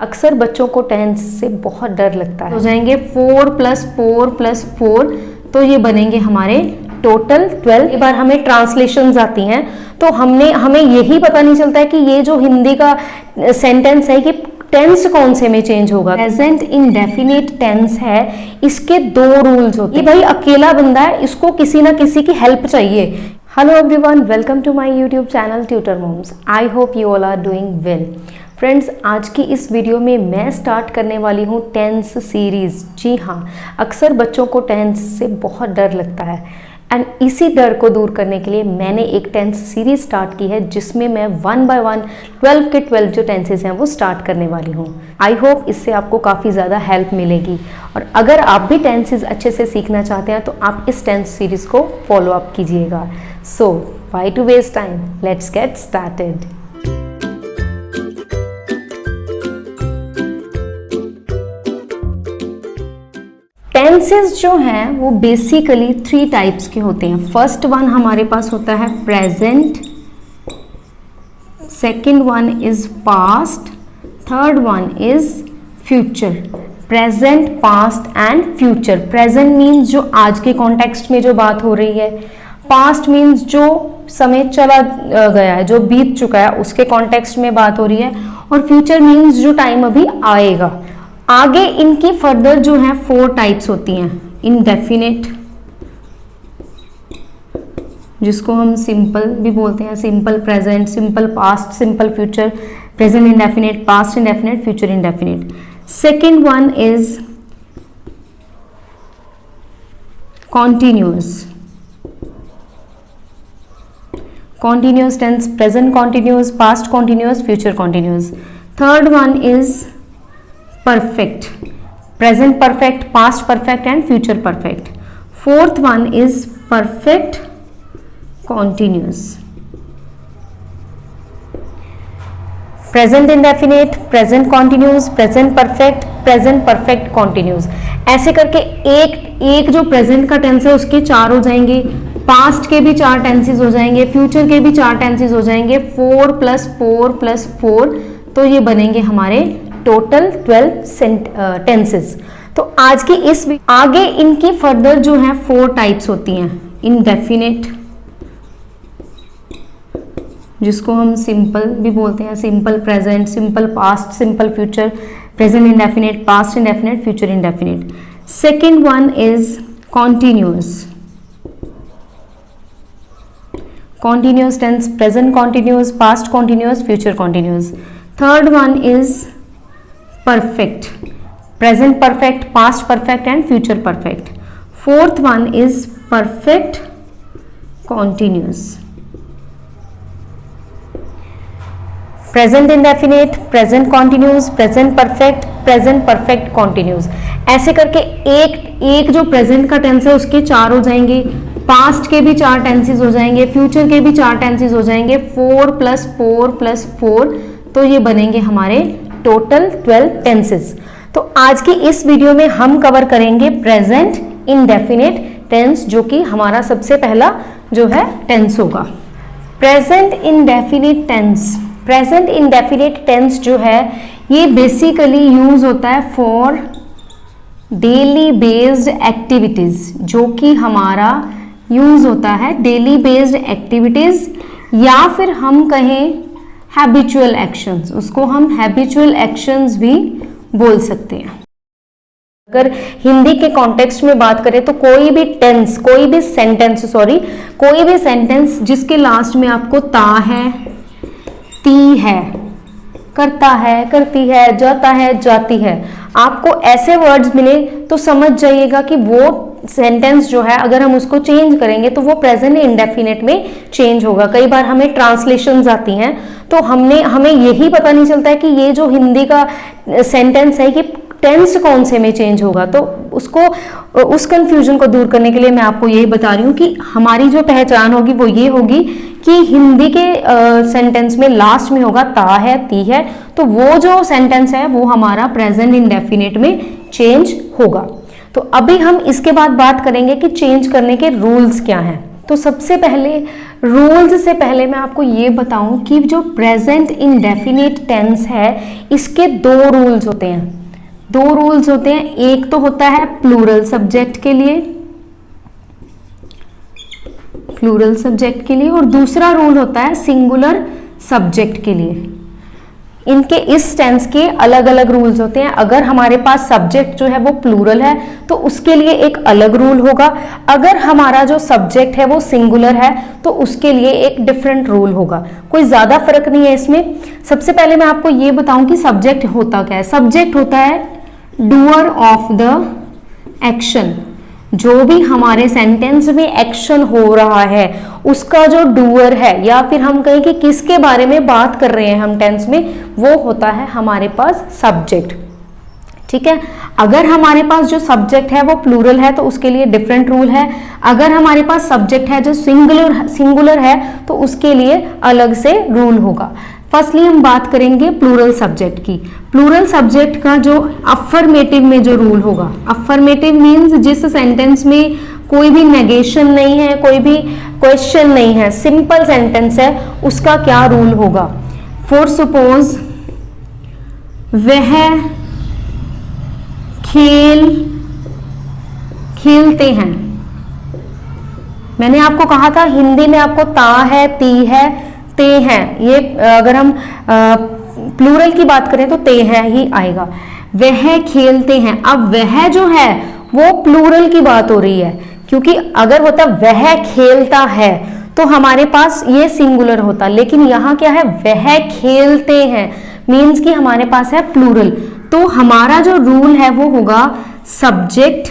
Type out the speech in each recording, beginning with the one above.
अक्सर बच्चों को टेंस से बहुत डर लगता है। हो जाएंगे 4 + 4 + 4, तो ये बनेंगे हमारे टोटल 12। एक बार हमें ट्रांसलेशंस आती हैं तो हमें यही पता नहीं चलता है कि ये जो हिंदी का सेंटेंस है कि टेंस कौन से में चेंज होगा। प्रेजेंट इंडेफिनिट टेंस है, इसके 2 रूल्स होते हैं। ये भाई अकेला बंदा है, इसको किसी ना किसी की हेल्प चाहिए। Hello everyone, welcome to my YouTube channel tutor moms. I hope you all are doing well. Friends, आज की इस वीडियो में मैं स्टार्ट करने वाली हूँ टेंस सीरीज। जी हाँ, अक्सर बच्चों को टेंस से बहुत डर लगता है एंड इसी डर को दूर करने के लिए मैंने एक टेंस सीरीज स्टार्ट की है, जिसमें मैं 1 बाय 1 12 के 12 जो टेंसेस हैं वो स्टार्ट करने वाली हूँ। आई होप इससे आपको काफ़ी ज़्यादा हेल्प मिलेगी, और अगर आप भी टेंसेस अच्छे से सीखना चाहते हैं तो आप इस टेंस सीरीज को फॉलो अप कीजिएगा। So why to waste time, let's get started. Tenses जो हैं वो बेसिकली 3 टाइप्स के होते हैं। फर्स्ट वन हमारे पास होता है present, second one is past, third one is future. Present, past and future. Present means जो आज के कॉन्टेक्स्ट में जो बात हो रही है, पास्ट मीन्स जो समय चला गया है, जो बीत चुका है उसके कॉन्टेक्स्ट में बात हो रही है, और फ्यूचर मीन्स जो टाइम अभी आएगा। आगे इनकी फर्दर जो है 4 टाइप्स होती हैं। इनडेफिनिट, जिसको हम सिंपल भी बोलते हैं, simple present, simple past, simple future, present indefinite, past indefinite, future indefinite. Second one is continuous. Continuous tense, present continuous, past continuous, future continuous. Third one is perfect, present perfect, past perfect and future perfect. Fourth one is perfect continuous. Present indefinite, present continuous, present perfect, present perfect continuous. ऐसे करके एक जो present का tense है उसके 4 हो जाएंगे, past के भी 4 टेंसेस हो जाएंगे, फ्यूचर के भी 4 टेंसेस हो जाएंगे। 4 + 4 + 4, तो ये बनेंगे हमारे टोटल 12 टेंसेस। तो आज की आगे इनकी फर्दर जो है 4 टाइप्स होती हैं। इनडेफिनिट, जिसको हम सिंपल भी बोलते हैं, simple present, simple past, simple future, present indefinite, past indefinite, future indefinite. Second one is continuous, continuous tense, present continuous, past continuous, future continuous. Third one is perfect, present perfect, past perfect and future perfect. Fourth one is perfect continuous. Present indefinite, present continuous, present perfect, present perfect continuous. ऐसे करके एक जो present का tense है उसके 4 हो जाएंगे, past के भी 4 टेंसेस हो जाएंगे, फ्यूचर के भी 4 टेंसेस हो जाएंगे। 4 + 4 + 4, तो ये बनेंगे हमारे टोटल 12 टेंसेस। तो आज की इस वीडियो में हम कवर करेंगे प्रेजेंट इंडेफिनिट टेंस, जो कि हमारा सबसे पहला जो है टेंस होगा। Present indefinite tense, present indefinite tense जो है ये बेसिकली यूज होता है फॉर डेली बेस्ड एक्टिविटीज, जो कि हमारा यूज होता है डेली बेस्ड एक्टिविटीज, या फिर हम कहें हैबिचुअल एक्शंस, उसको हम हैबिचुअल एक्शंस भी बोल सकते हैं। अगर हिंदी के कॉन्टेक्स्ट में बात करें तो कोई भी सेंटेंस जिसके लास्ट में आपको ता है, ती है, करता है, करती है, जाता है, जाती है, आपको ऐसे वर्ड्स मिले तो समझ जाइएगा कि वो सेंटेंस जो है अगर हम उसको चेंज करेंगे तो वो प्रेजेंट इंडेफिनिट में चेंज होगा। कई बार हमें ट्रांसलेशंस आती हैं तो हमें यही पता नहीं चलता है कि ये जो हिंदी का सेंटेंस है कि टेंस कौन से में चेंज होगा। तो उस कंफ्यूजन को दूर करने के लिए मैं आपको यही बता रही हूँ कि हमारी जो पहचान होगी वो ये होगी कि हिंदी के सेंटेंस में लास्ट में होगा ता है, ती है, तो वो जो सेंटेंस है वो हमारा प्रेजेंट इंडेफिनिट में चेंज होगा। तो अभी हम इसके बाद बात करेंगे कि चेंज करने के रूल्स क्या हैं। तो सबसे पहले रूल्स से पहले मैं आपको ये बताऊं कि जो प्रेजेंट इंडेफिनिट टेंस है इसके दो रूल्स होते हैं। एक तो होता है प्लूरल सब्जेक्ट के लिए और दूसरा रूल होता है सिंगुलर सब्जेक्ट के लिए। इनके इस टेंस के अलग अलग रूल्स होते हैं। अगर हमारे पास सब्जेक्ट जो है वो प्लूरल है तो उसके लिए एक अलग रूल होगा, अगर हमारा जो सब्जेक्ट है वो सिंगुलर है तो उसके लिए एक डिफरेंट रूल होगा। कोई ज्यादा फर्क नहीं है इसमें। सबसे पहले मैं आपको ये बताऊं कि सब्जेक्ट होता क्या है। सब्जेक्ट होता है डूअर ऑफ द एक्शन। जो भी हमारे सेंटेंस में एक्शन हो रहा है उसका जो डूअर है, या फिर हम कहें कि किसके बारे में बात कर रहे हैं हम टेंस में, वो होता है हमारे पास सब्जेक्ट। ठीक है। अगर हमारे पास जो सब्जेक्ट है वो प्लूरल है तो उसके लिए डिफरेंट रूल है। अगर हमारे पास सब्जेक्ट है जो सिंगुलर है तो उसके लिए अलग से रूल होगा। फर्स्टली हम बात करेंगे प्लूरल सब्जेक्ट की। प्लूरल सब्जेक्ट का जो अफर्मेटिव में जो रूल होगा, अफर्मेटिव मीन्स जिस सेंटेंस में कोई भी नेगेशन नहीं है, कोई भी क्वेश्चन नहीं है, सिंपल सेंटेंस है, उसका क्या रूल होगा। फॉर सपोज वह खेलते हैं। मैंने आपको कहा था हिंदी में आपको ता है, ती है, ते हैं, ये अगर हम प्लूरल की बात करें तो ते है ही आएगा। वह खेलते हैं। अब वह जो है वो प्लूरल की बात हो रही है, क्योंकि अगर होता वह खेलता है तो हमारे पास ये सिंगुलर होता, लेकिन यहाँ क्या है, वह खेलते हैं मीन्स कि हमारे पास है प्लूरल। तो हमारा जो रूल है वो होगा subject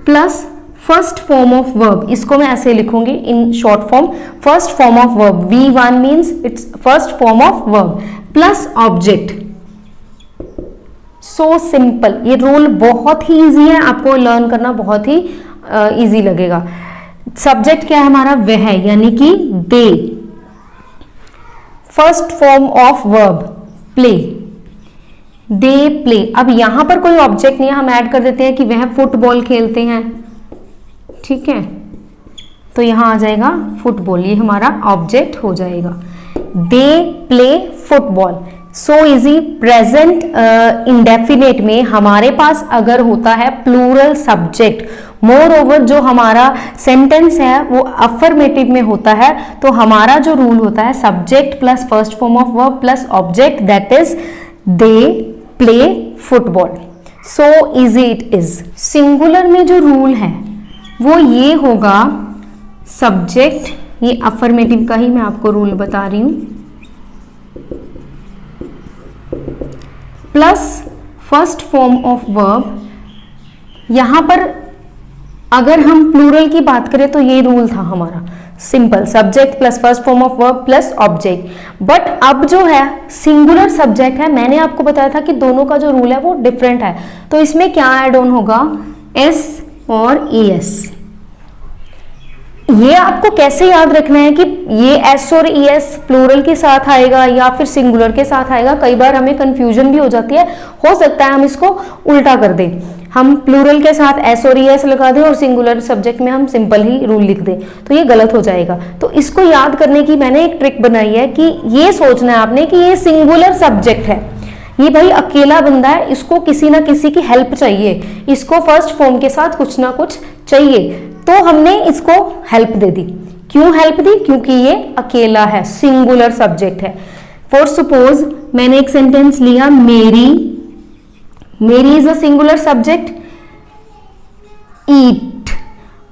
plus first form of verb. इसको मैं ऐसे लिखूंगी in short form, first form of verb, V1 means it's first form of verb plus object. So simple. ये रूल बहुत ही इजी है, आपको लर्न करना बहुत ही इजी लगेगा। सब्जेक्ट क्या है हमारा, वह, यानी कि they. First form of verb play, they play. अब यहां पर कोई ऑब्जेक्ट नहीं है, हम ऐड कर देते हैं कि वह फुटबॉल खेलते हैं। ठीक है, तो यहां आ जाएगा फुटबॉल, ये हमारा ऑब्जेक्ट हो जाएगा। दे play football. So easy. Present indefinite में हमारे पास अगर होता है प्लूरल सब्जेक्ट, मोर ओवर जो हमारा सेंटेंस है वो अफर्मेटिव में होता है, तो हमारा जो रूल होता है subject plus first form of verb plus object, that is they play football. So easy it is. Singular में जो रूल है वो ये होगा सब्जेक्ट, ये अफर्मेटिव का ही मैं आपको रूल बता रही हूं, plus first form of verb. यहां पर अगर हम प्लूरल की बात करें तो ये रूल था हमारा simple, subject plus first form of verb plus object. But अब जो है सिंगुलर सब्जेक्ट है, मैंने आपको बताया था कि दोनों का जो रूल है वो डिफरेंट है, तो इसमें क्या ऐड ऑन होगा, एस और ES। ये आपको कैसे याद रखना है कि ये S और ES प्लूरल के साथ आएगा या फिर सिंगुलर के साथ आएगा, कई बार हमें कंफ्यूजन भी हो जाती है। हो सकता है हम इसको उल्टा कर दें, हम प्लूरल के साथ S और ES लगा दें और सिंगुलर सब्जेक्ट में हम सिंपल ही रूल लिख दें, तो ये गलत हो जाएगा। तो इसको याद करने की मैंने एक ट्रिक बनाई है कि ये सोचना है आपने कि ये सिंगुलर सब्जेक्ट है, ये भाई अकेला बंदा है, इसको किसी ना किसी की हेल्प चाहिए, इसको फर्स्ट फॉर्म के साथ कुछ ना कुछ चाहिए, तो हमने इसको हेल्प दे दी। क्यों हेल्प दी, क्योंकि ये अकेला है, सिंगुलर सब्जेक्ट है। फॉर सपोज मैंने एक सेंटेंस लिया, मेरी, मेरी इज अ सिंगुलर सब्जेक्ट, ईट।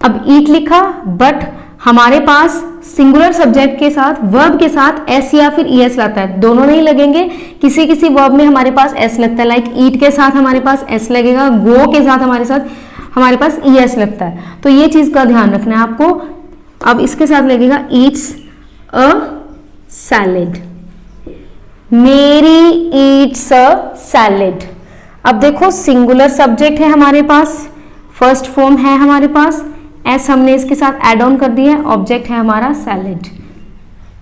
अब ईट लिखा, बट हमारे पास सिंगुलर सब्जेक्ट के साथ वर्ब के साथ एस या फिर ES लगता है, दोनों नहीं लगेंगे, किसी किसी वर्ब में हमारे पास एस लगता है, लाइक ईट के साथ हमारे पास एस लगेगा, गो के साथ हमारे पास ES लगता है, तो ये चीज का ध्यान रखना है आपको। अब इसके साथ लगेगा ईट्स अ सैलेड, मेरी ईट्स अ सैलेड। अब देखो सिंगुलर सब्जेक्ट है हमारे पास, फर्स्ट फॉर्म है हमारे पास, एस हमने इसके साथ एड ऑन कर दिया है, ऑब्जेक्ट है हमारा सैलेड,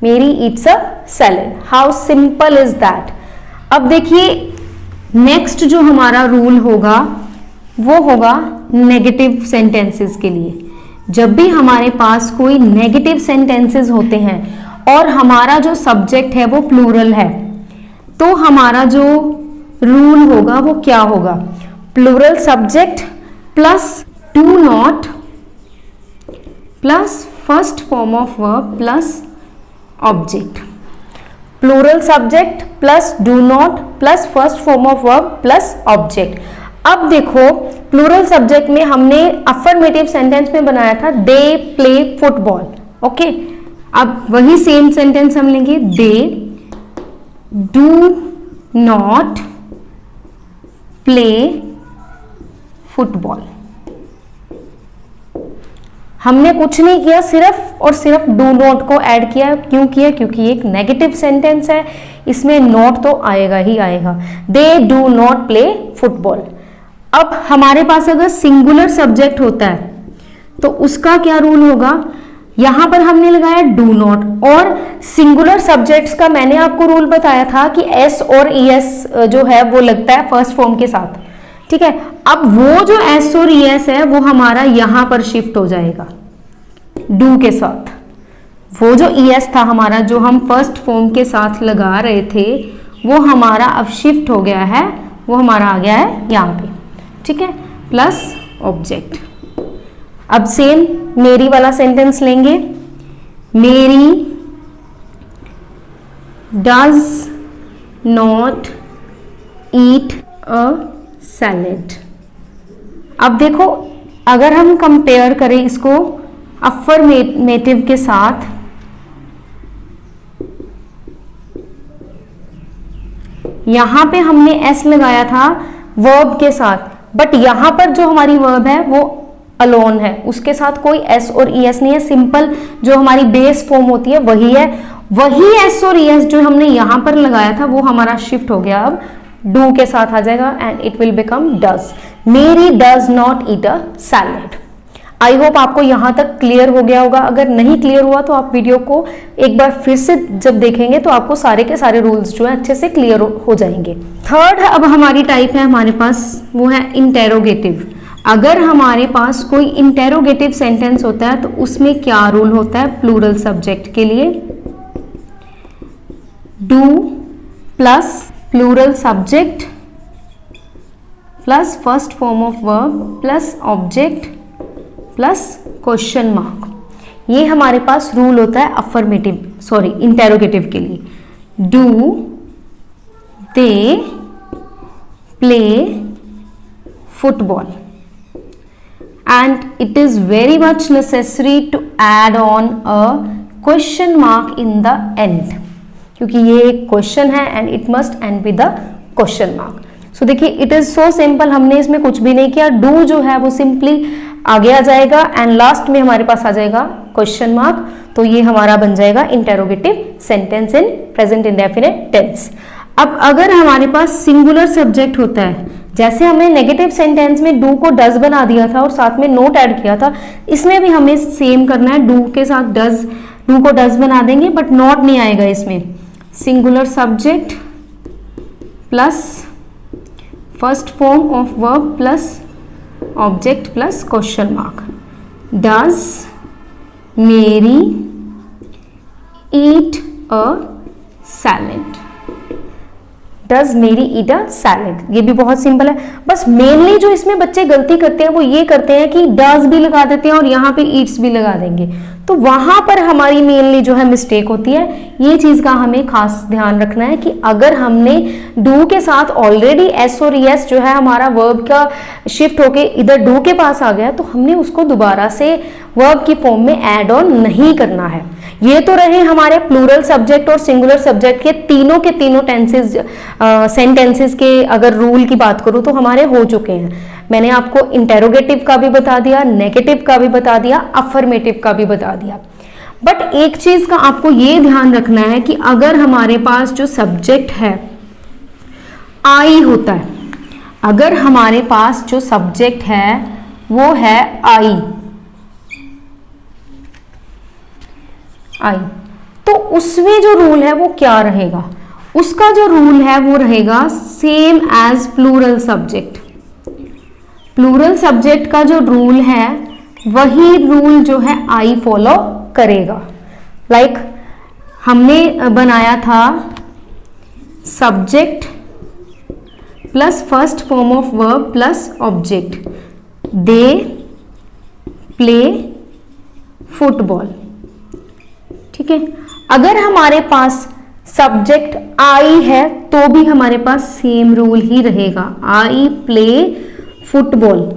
मेरी Yeats a salad. How simple is that. अब देखिए नेक्स्ट जो हमारा रूल होगा वो होगा नेगेटिव सेंटेंसेस के लिए। जब भी हमारे पास कोई नेगेटिव सेंटेंसेस होते हैं और हमारा जो सब्जेक्ट है वो प्लूरल है, तो हमारा जो रूल होगा वो क्या होगा? Plural subject plus do not plus first form of verb plus object. Plural subject plus do not plus first form of verb plus object. अब देखो, प्लूरल सब्जेक्ट में हमने अफर्मेटिव सेंटेंस में बनाया था दे प्ले फुटबॉल। ओके, अब वही same sentence हम लेंगे, they do not play football. हमने कुछ नहीं किया, सिर्फ और सिर्फ डू नॉट को ऐड किया। क्यों किया? क्योंकि एक नेगेटिव सेंटेंस है, इसमें नॉट तो आएगा ही आएगा। They do not play football. अब हमारे पास अगर सिंगुलर सब्जेक्ट होता है तो उसका क्या रूल होगा? यहां पर हमने लगाया डू नॉट, और सिंगुलर सब्जेक्ट्स का मैंने आपको रूल बताया था कि एस और ईएस जो है वो लगता है फर्स्ट फॉर्म के साथ। ठीक है, अब वो जो एस और ईएस है वो हमारा यहां पर शिफ्ट हो जाएगा डू के साथ। वो जो ईएस था हमारा, जो हम फर्स्ट फॉर्म के साथ लगा रहे थे, वो हमारा अब शिफ्ट हो गया है, वो हमारा आ गया है यहाँ पे। ठीक है, प्लस ऑब्जेक्ट। अब सेम मेरी वाला सेंटेंस लेंगे, मेरी does not eat a salad. अब देखो, अगर हम कंपेयर करें इसको अफर्मेटिव के साथ, यहां पे हमने एस लगाया था वर्ब के साथ, बट यहां पर जो हमारी वर्ब है वो अलोन है, उसके साथ कोई एस और ईएस नहीं है। सिंपल जो हमारी बेस फॉर्म होती है वही है। वही एस और ईएस जो हमने यहां पर लगाया था वो हमारा शिफ्ट हो गया, अब डू के साथ आ जाएगा and it will become does. Mary does not eat a salad. I hope आपको यहां तक क्लियर हो गया होगा। अगर नहीं क्लियर हुआ तो आप वीडियो को एक बार फिर से जब देखेंगे तो आपको सारे के सारे रूल्स जो है अच्छे से क्लियर हो जाएंगे। थर्ड अब हमारी टाइप है हमारे पास, वो है इंटेरोगेटिव। अगर हमारे पास कोई इंटेरोगेटिव सेंटेंस होता है तो उसमें क्या रूल होता है? प्लूरल सब्जेक्ट के लिए do plus plural subject plus first form of verb plus object plus question mark. ये हमारे पास रूल होता है इंटेरोगेटिव के लिए। Do they play football and it is very much necessary to add on a question mark in the end, क्योंकि ये एक क्वेश्चन है and it must end with the question mark. So देखिए, it is so simple, हमने इसमें कुछ भी नहीं किया। do जो है वो simply आगे आ जाएगा एंड लास्ट में हमारे पास आ जाएगा क्वेश्चन मार्क, तो ये हमारा बन जाएगा interrogative sentence in present indefinite tense. अब अगर हमारे पास सिंगुलर सब्जेक्ट होता है, जैसे हमने नेगेटिव सेंटेंस में डू को डज बना दिया था और साथ में नोट ऐड किया था, इसमें भी हमें सेम करना है। डू के साथ डज, डू को डज बना देंगे बट नॉट नहीं आएगा इसमें। Singular subject plus first form of verb plus object plus question mark. Does मेरी ईट अ सैलेड। डज मेरी ईट अ सैलेड। ये भी बहुत सिंपल है। बस मेनली जो इसमें बच्चे गलती करते हैं वो ये करते हैं कि डज भी लगा देते हैं और यहाँ पे ईट्स भी लगा देंगे, तो वहां पर हमारी मेनली जो है मिस्टेक होती है। ये चीज का हमें खास ध्यान रखना है कि अगर हमने डू के साथ ऑलरेडी एस और एस जो है हमारा वर्ब का शिफ्ट होके इधर डू के पास आ गया, तो हमने उसको दोबारा से वर्ब की फॉर्म में ऐड ऑन नहीं करना है। ये तो रहे हमारे प्लूरल सब्जेक्ट और सिंगुलर सब्जेक्ट के तीनों टेंसेस सेंटेंसेस के अगर रूल की बात करूं तो हमारे हो चुके हैं। मैंने आपको इंटेरोगेटिव का भी बता दिया, नेगेटिव का भी बता दिया, अफर्मेटिव का भी बता दिया। बट एक चीज का आपको ये ध्यान रखना है कि अगर हमारे पास जो सब्जेक्ट है आई होता है, अगर हमारे पास जो सब्जेक्ट है वो है आई, तो उसमें जो रूल है वो क्या रहेगा? उसका जो रूल है वो रहेगा same as plural subject. Plural subject का जो रूल है वही रूल जो है आई फॉलो करेगा। लाइक हमने बनाया था subject plus first form of verb plus object, they play football. ठीक है, अगर हमारे पास सब्जेक्ट आई है तो भी हमारे पास सेम रूल ही रहेगा, आई प्ले फुटबॉल।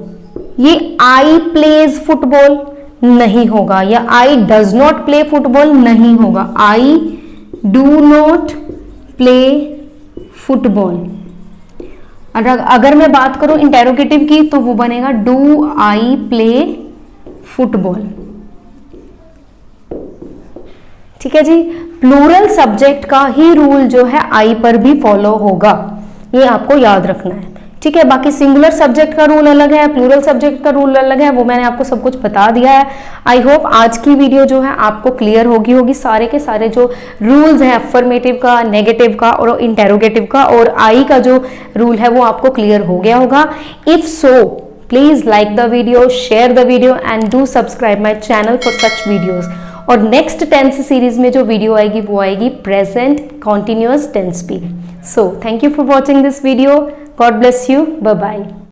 ये आई प्लेज फुटबॉल नहीं होगा या I does not play football नहीं होगा, I do not play football. अगर मैं बात करूं इंटेरोगेटिव की तो वो बनेगा डू आई प्ले फुटबॉल। ठीक है जी, प्लूरल सब्जेक्ट का ही रूल जो है आई पर भी फॉलो होगा, ये आपको याद रखना है। ठीक है, बाकी सिंगुलर सब्जेक्ट का रूल अलग है, प्लूरल सब्जेक्ट का रूल अलग है, वो मैंने आपको सब कुछ बता दिया है। आई होप आज की वीडियो जो है आपको क्लियर होगी सारे के सारे जो रूल्स हैं अफर्मेटिव का, नेगेटिव का और इंटेरोगेटिव का, और आई का जो रूल है वो आपको क्लियर हो गया होगा। If so please like the video, share the video and do subscribe my channel for such videos. और नेक्स्ट टेंस सीरीज में जो वीडियो आएगी वो आएगी प्रेजेंट कॉन्टिन्यूअस टेंस पे। So thank you for watching this video. God bless you. Bye bye.